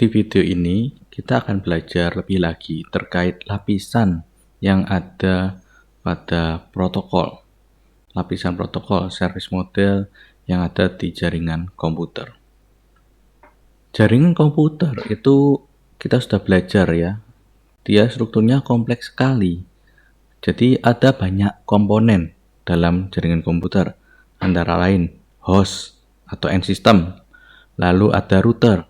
Di video ini, kita akan belajar lebih lagi terkait lapisan yang ada pada protokol. Lapisan protokol service model yang ada di jaringan komputer. Jaringan komputer itu kita sudah belajar ya. Dia strukturnya kompleks sekali. Jadi ada banyak komponen dalam jaringan komputer, antara lain host atau end system, lalu ada router,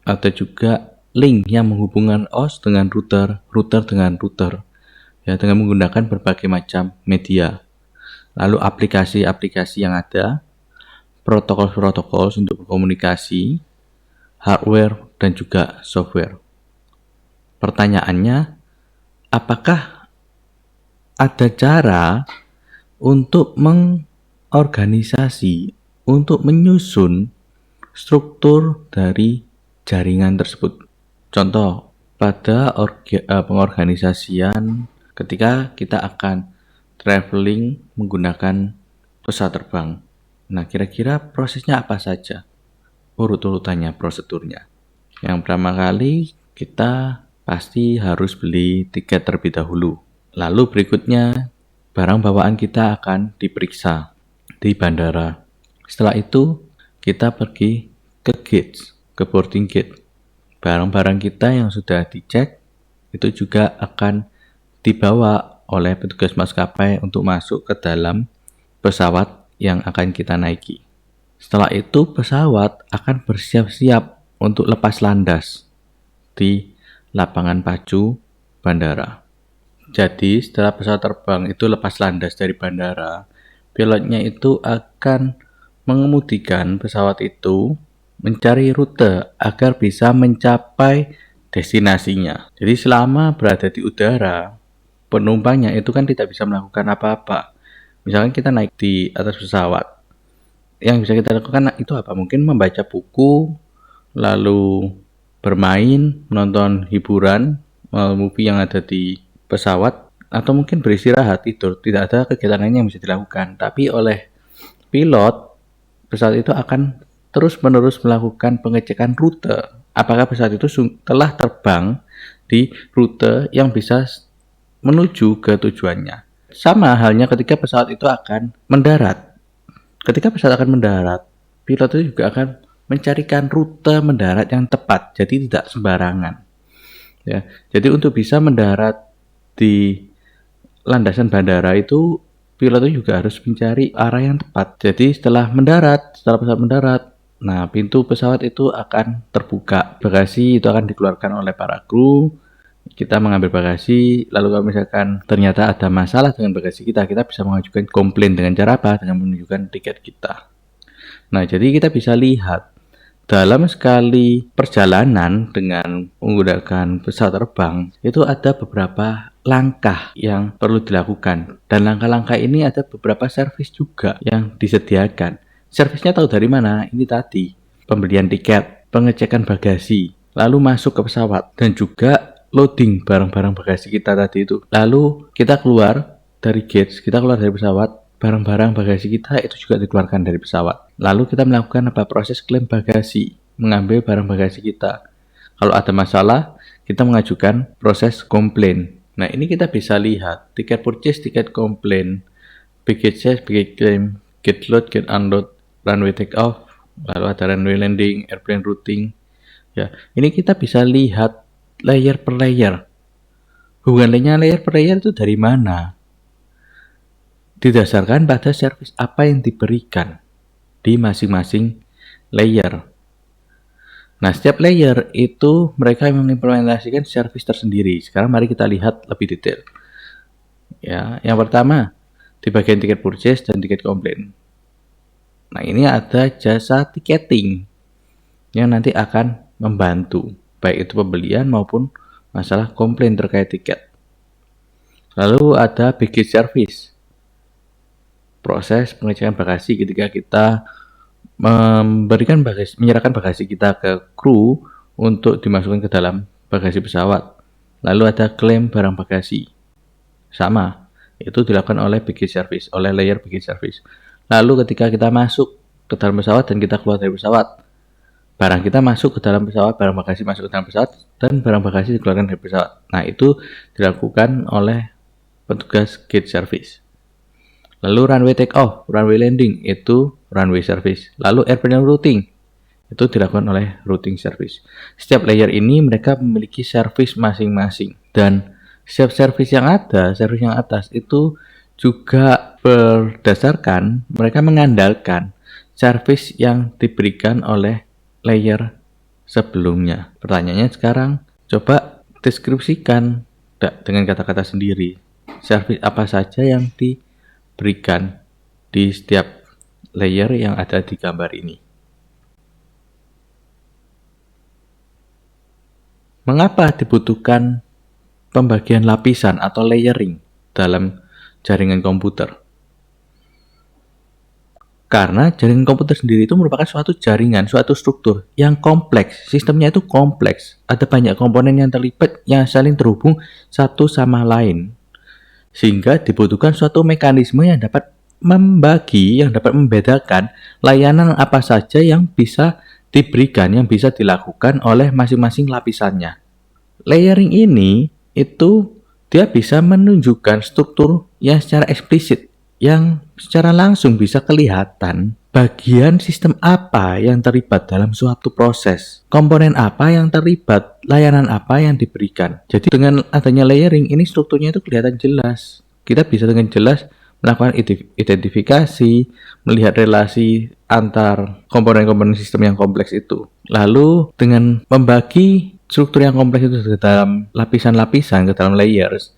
ada juga link yang menghubungkan host dengan router, router dengan router, ya, dengan menggunakan berbagai macam media. Lalu aplikasi-aplikasi yang ada, protokol-protokol untuk berkomunikasi, hardware dan juga software. Pertanyaannya, apakah ada cara untuk mengorganisasi, untuk menyusun struktur dari jaringan tersebut? Contoh, pada pengorganisasian ketika kita akan traveling menggunakan pesawat terbang. Nah, kira-kira prosesnya apa saja? Urut-urutannya, prosedurnya. Yang pertama kali, kita pasti harus beli tiket terlebih dahulu. Lalu berikutnya, barang bawaan kita akan diperiksa di bandara. Setelah itu, kita pergi ke gate, ke boarding gate. Barang-barang kita yang sudah dicek, itu juga akan dibawa oleh petugas maskapai untuk masuk ke dalam pesawat yang akan kita naiki. Setelah itu, pesawat akan bersiap-siap untuk lepas landas di lapangan pacu bandara. Jadi, setelah pesawat terbang itu lepas landas dari bandara, pilotnya itu akan mengemudikan pesawat itu mencari rute agar bisa mencapai destinasinya. Jadi, selama berada di udara, penumpangnya itu kan tidak bisa melakukan apa-apa. Misalkan kita naik di atas pesawat, yang bisa kita lakukan itu apa? Mungkin membaca buku, lalu bermain, menonton hiburan, movie yang ada di pesawat, atau mungkin beristirahat, tidur. Tidak ada kegiatan lain yang bisa dilakukan. Tapi oleh pilot, pesawat itu akan terus-menerus melakukan pengecekan rute. Apakah pesawat itu telah terbang di rute yang bisa menuju ke tujuannya. Sama halnya ketika pesawat itu akan mendarat. Ketika pesawat akan mendarat, pilot itu juga akan mencarikan rute mendarat yang tepat, jadi tidak sembarangan. Ya, jadi untuk bisa mendarat di landasan bandara itu, pilot itu juga harus mencari arah yang tepat. Jadi setelah pesawat mendarat, nah pintu pesawat itu akan terbuka. Bagasi itu akan dikeluarkan oleh para kru. Kita mengambil bagasi, lalu kalau misalkan ternyata ada masalah dengan bagasi kita bisa mengajukan komplain dengan cara apa? Dengan menunjukkan tiket kita. Nah, jadi kita bisa lihat dalam sekali perjalanan dengan menggunakan pesawat terbang, itu ada beberapa langkah yang perlu dilakukan. Dan langkah-langkah ini ada beberapa servis juga yang disediakan. Servisnya tahu dari mana? Ini tadi, pembelian tiket, pengecekan bagasi, lalu masuk ke pesawat, dan juga loading barang-barang bagasi kita tadi itu. Lalu kita keluar dari gates, kita keluar dari pesawat, barang-barang bagasi kita itu juga dikeluarkan dari pesawat. Lalu kita melakukan proses klaim bagasi, mengambil barang bagasi kita. Kalau ada masalah, kita mengajukan proses komplain. Nah, ini kita bisa lihat tiket purchase, tiket komplain, baggage check, baggage claim, gate load, gate unload, runway take off, lalu ada runway landing, airplane routing. Ya, ini kita bisa lihat layer per layer. Hubungannya layer per layer itu dari mana? Didasarkan pada service apa yang diberikan di masing-masing layer. Nah, setiap layer itu mereka mengimplementasikan service tersendiri. Sekarang mari kita lihat lebih detail. Ya, yang pertama di bagian tiket purchase dan tiket komplain. Nah, ini ada jasa ticketing yang nanti akan membantu baik itu pembelian maupun masalah komplain terkait tiket. Lalu ada baggage service. Proses pengecekan bagasi ketika kita menyerahkan bagasi kita ke kru untuk dimasukkan ke dalam bagasi pesawat. Lalu ada klaim barang bagasi. Sama, itu dilakukan oleh baggage service, oleh layer baggage service. Lalu ketika kita masuk ke dalam pesawat dan kita keluar dari pesawat, barang kita masuk ke dalam pesawat, barang bagasi masuk ke dalam pesawat, dan barang bagasi dikeluarkan dari pesawat. Nah, itu dilakukan oleh petugas gate service. Lalu runway take off, runway landing itu runway service. Lalu airplane routing itu dilakukan oleh routing service. Setiap layer ini mereka memiliki service masing-masing, dan setiap service yang ada, service yang atas itu juga berdasarkan mereka mengandalkan service yang diberikan oleh layer sebelumnya. Pertanyaannya sekarang, coba deskripsikan dengan kata-kata sendiri service apa saja yang diberikan di setiap layer yang ada di gambar ini. Mengapa dibutuhkan pembagian lapisan atau layering dalam jaringan komputer? Karena jaringan komputer sendiri itu merupakan suatu jaringan, suatu struktur yang kompleks. Sistemnya itu kompleks. Ada banyak komponen yang terlibat yang saling terhubung satu sama lain. Sehingga dibutuhkan suatu mekanisme yang dapat membagi, yang dapat membedakan layanan apa saja yang bisa diberikan, yang bisa dilakukan oleh masing-masing lapisannya. Layering ini itu dia bisa menunjukkan struktur yang secara eksplisit, yang secara langsung bisa kelihatan bagian sistem apa yang terlibat dalam suatu proses, komponen apa yang terlibat, layanan apa yang diberikan. Jadi dengan adanya layering ini strukturnya itu kelihatan jelas. Kita bisa dengan jelas melakukan identifikasi, melihat relasi antar komponen-komponen sistem yang kompleks itu. Lalu dengan membagi struktur yang kompleks itu ke dalam lapisan-lapisan, ke dalam layers,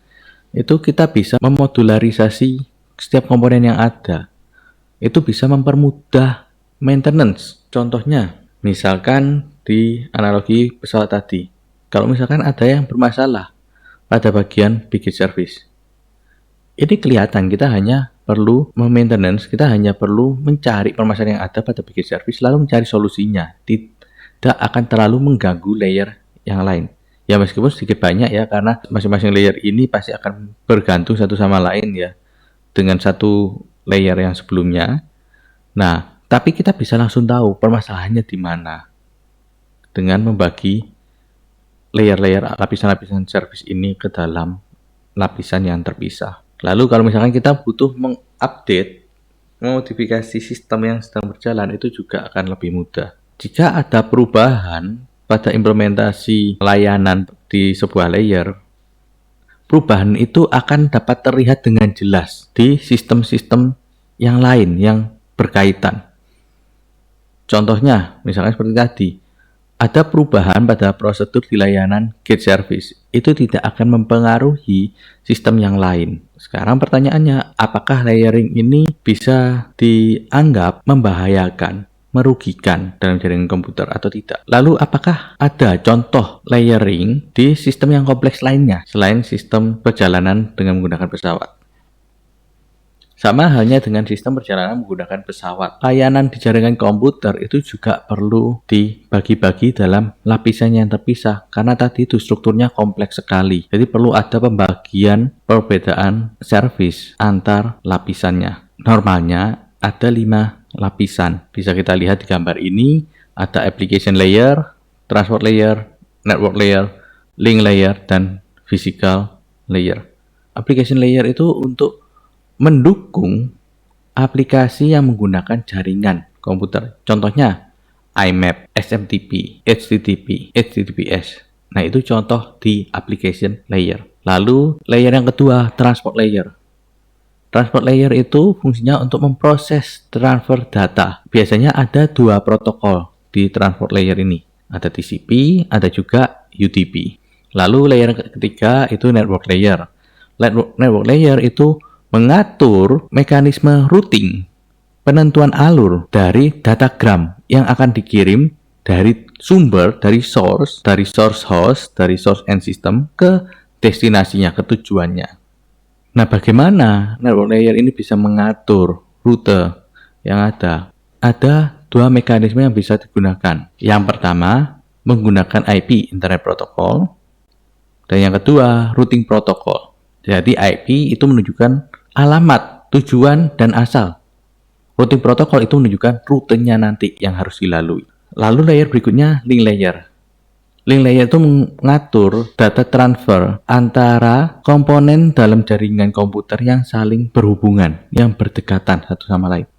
itu kita bisa memodularisasi setiap komponen yang ada. Itu bisa mempermudah maintenance. Contohnya, misalkan di analogi pesawat tadi, kalau misalkan ada yang bermasalah pada bagian baggage service, ini kelihatan kita hanya perlu maintenance, kita hanya perlu mencari permasalahan yang ada pada baggage service, lalu mencari solusinya. Tidak akan terlalu mengganggu layer yang lain. Ya meskipun sedikit banyak ya, karena masing-masing layer ini pasti akan bergantung satu sama lain ya, dengan satu layer yang sebelumnya. Nah, tapi kita bisa langsung tahu permasalahannya di mana dengan membagi layer-layer lapisan-lapisan service ini ke dalam lapisan yang terpisah. Lalu kalau misalkan kita butuh mengupdate, memodifikasi sistem yang sedang berjalan, itu juga akan lebih mudah. Jika ada perubahan pada implementasi layanan di sebuah layer, perubahan itu akan dapat terlihat dengan jelas di sistem-sistem yang lain yang berkaitan. Contohnya, misalnya seperti tadi, ada perubahan pada prosedur di layanan gate service, itu tidak akan mempengaruhi sistem yang lain. Sekarang pertanyaannya, apakah layering ini bisa dianggap membahayakan, merugikan dalam jaringan komputer atau tidak? Lalu apakah ada contoh layering di sistem yang kompleks lainnya selain sistem perjalanan dengan menggunakan pesawat? Sama halnya dengan sistem perjalanan menggunakan pesawat. Layanan di jaringan komputer itu juga perlu dibagi-bagi dalam lapisan yang terpisah, karena tadi itu strukturnya kompleks sekali. Jadi perlu ada pembagian perbedaan service antar lapisannya. Normalnya ada 5 lapisan. Bisa kita lihat di gambar ini, ada application layer, transport layer, network layer, link layer, dan physical layer. Application layer itu untuk mendukung aplikasi yang menggunakan jaringan komputer. Contohnya IMAP, SMTP, HTTP, HTTPS. Nah, itu contoh di application layer. Lalu layer yang kedua, transport layer. Transport layer itu fungsinya untuk memproses transfer data. Biasanya ada 2 protokol di transport layer ini. Ada TCP, ada juga UDP. Lalu layer ketiga itu network layer. Network layer itu mengatur mekanisme routing, penentuan alur dari datagram yang akan dikirim dari sumber, dari source host, dari source end system ke destinasinya, ke tujuannya. Nah, bagaimana network layer ini bisa mengatur rute yang ada? Ada 2 mekanisme yang bisa digunakan. Yang pertama, menggunakan IP, Internet Protocol. Dan yang kedua, routing protocol. Jadi IP itu menunjukkan alamat, tujuan, dan asal. Routing protocol itu menunjukkan rutenya nanti yang harus dilalui. Lalu layer berikutnya link layer. Link layer itu mengatur data transfer antara komponen dalam jaringan komputer yang saling berhubungan, yang berdekatan satu sama lain.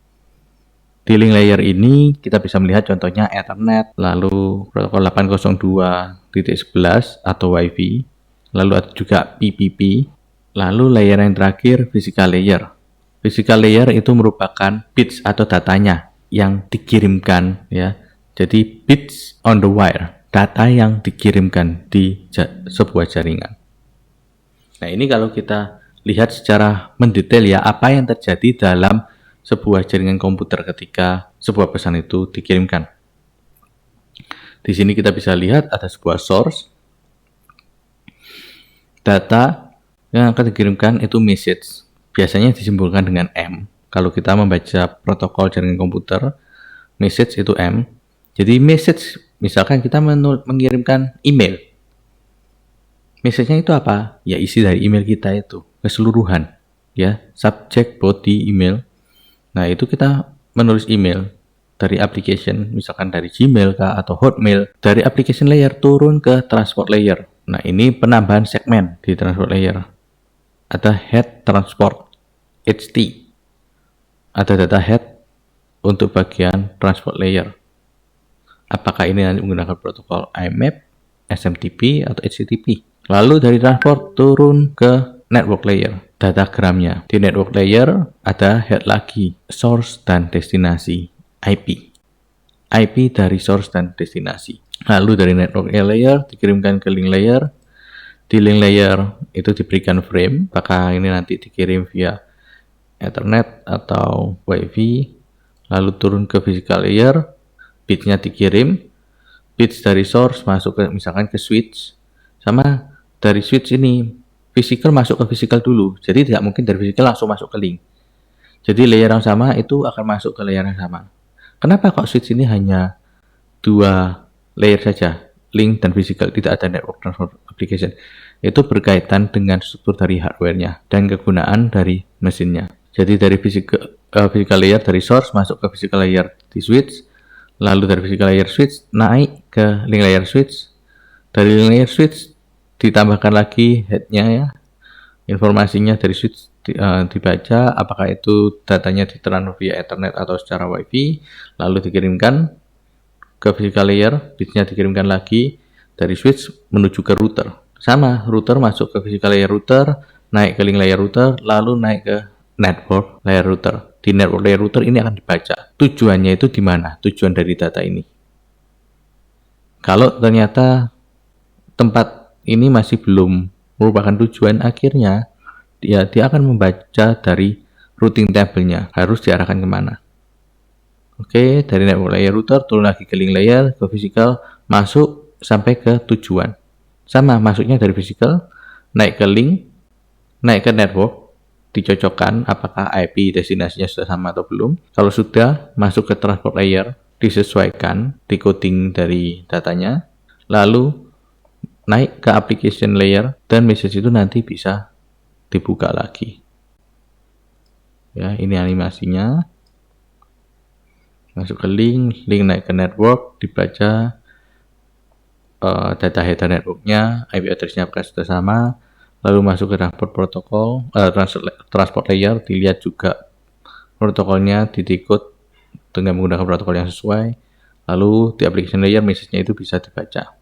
Di link layer ini kita bisa melihat contohnya Ethernet, lalu protokol 802.11 atau Wi-Fi, lalu ada juga PPP, lalu layer yang terakhir physical layer. Physical layer itu merupakan bits atau datanya yang dikirimkan ya. Jadi bits on the wire, data yang dikirimkan di sebuah jaringan. Nah, ini kalau kita lihat secara mendetail ya, apa yang terjadi dalam sebuah jaringan komputer ketika sebuah pesan itu dikirimkan. Di sini kita bisa lihat ada sebuah source. Data yang akan dikirimkan itu message. Biasanya disimbolkan dengan M. Kalau kita membaca protokol jaringan komputer, message itu M. Jadi message, misalkan kita mengirimkan email. Message-nya itu apa? Ya isi dari email kita itu, keseluruhan. Ya, subject, body, email. Nah, itu kita menulis email dari application, misalkan dari Gmail kah, atau Hotmail. Dari application layer turun ke transport layer. Nah, ini penambahan segmen di transport layer. Ada head transport, HT. Ada data head untuk bagian transport layer. Apakah ini nanti menggunakan protokol IMAP, SMTP, atau HTTP. Lalu dari transport turun ke network layer, datagramnya. Di network layer ada head lagi, source dan destinasi, IP. IP dari source dan destinasi. Lalu dari network layer dikirimkan ke link layer. Di link layer itu diberikan frame, apakah ini nanti dikirim via Ethernet atau Wi-Fi. Lalu turun ke physical layer, bitsnya dikirim, bits dari source masuk ke misalkan ke switch, sama dari switch ini physical masuk ke physical dulu, jadi tidak mungkin dari physical langsung masuk ke link. Jadi layer yang sama itu akan masuk ke layer yang sama. Kenapa kok switch ini hanya 2 layer saja, link dan physical, tidak ada network transfer application? Itu berkaitan dengan struktur dari hardware-nya dan kegunaan dari mesinnya. Jadi dari physical layer dari source masuk ke physical layer di switch, lalu dari physical layer switch naik ke link layer switch, dari link layer switch ditambahkan lagi headnya ya, informasinya dari switch dibaca, apakah itu datanya ditransfer via Ethernet atau secara Wi-Fi, lalu dikirimkan ke physical layer, bitsnya dikirimkan lagi dari switch menuju ke router. Sama, router masuk ke physical layer router, naik ke link layer router, lalu naik ke network layer router. Di network layer router ini akan dibaca. Tujuannya itu di mana? Tujuan dari data ini. Kalau ternyata tempat ini masih belum merupakan tujuan, akhirnya dia akan membaca dari routing table-nya. Harus diarahkan kemana? Oke, dari network layer router turun lagi ke link layer, ke physical, masuk sampai ke tujuan. Sama, masuknya dari physical, naik ke link, naik ke network, dicocokkan apakah IP destinasinya sudah sama atau belum. Kalau sudah, masuk ke transport layer, disesuaikan decoding dari datanya, lalu naik ke application layer, dan message itu nanti bisa dibuka lagi. Ya, ini animasinya. Masuk ke link naik ke network, dibaca data header networknya, IP address-nya apakah sudah sama, lalu masuk ke transport protokol, transport layer, dilihat juga protokolnya didecode dengan menggunakan protokol yang sesuai, lalu di application layer message-nya itu bisa dibaca.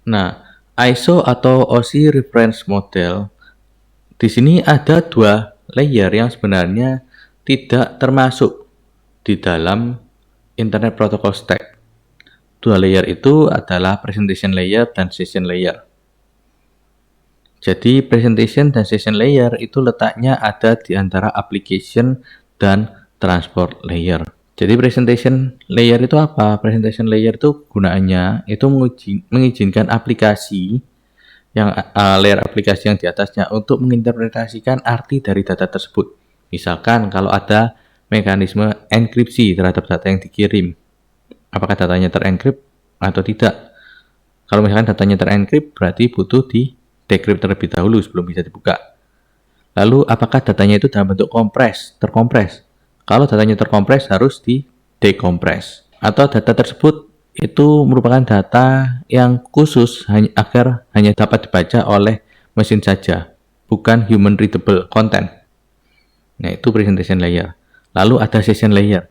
Nah, ISO atau OSI reference model, di sini ada 2 layer yang sebenarnya tidak termasuk di dalam Internet Protocol Stack. 2 layer itu adalah presentation layer dan session layer. Jadi presentation dan session layer itu letaknya ada di antara application dan transport layer. Jadi presentation layer itu apa? Presentation layer itu gunaannya itu mengizinkan aplikasi yang layer aplikasi yang di atasnya untuk menginterpretasikan arti dari data tersebut. Misalkan kalau ada mekanisme enkripsi terhadap data yang dikirim, apakah datanya terenkript atau tidak. Kalau misalkan datanya terenkript, berarti butuh di decrypt terlebih dahulu sebelum bisa dibuka. Lalu apakah datanya itu dalam bentuk terkompres? Kalau datanya terkompres harus di dekompres. Atau data tersebut itu merupakan data yang khusus agar hanya dapat dibaca oleh mesin saja, bukan human readable content. Nah, itu presentation layer. Lalu ada session layer.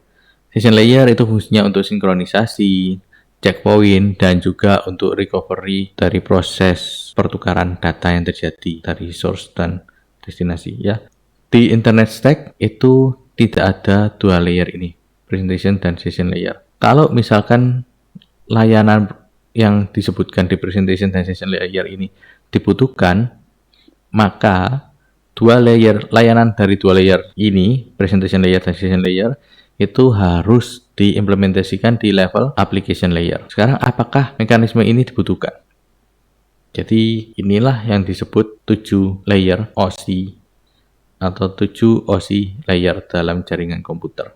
Session layer itu fungsinya untuk sinkronisasi, checkpoint, dan juga untuk recovery dari proses pertukaran data yang terjadi dari source dan destinasi ya. Di internet stack itu tidak ada dua layer ini, presentation dan session layer. Kalau misalkan layanan yang disebutkan di presentation dan session layer ini dibutuhkan, maka layanan dari dua layer ini, presentation layer dan session layer, itu harus diimplementasikan di level application layer. Sekarang apakah mekanisme ini dibutuhkan? Jadi inilah yang disebut 7 layer OSI atau 7 OSI layer dalam jaringan komputer.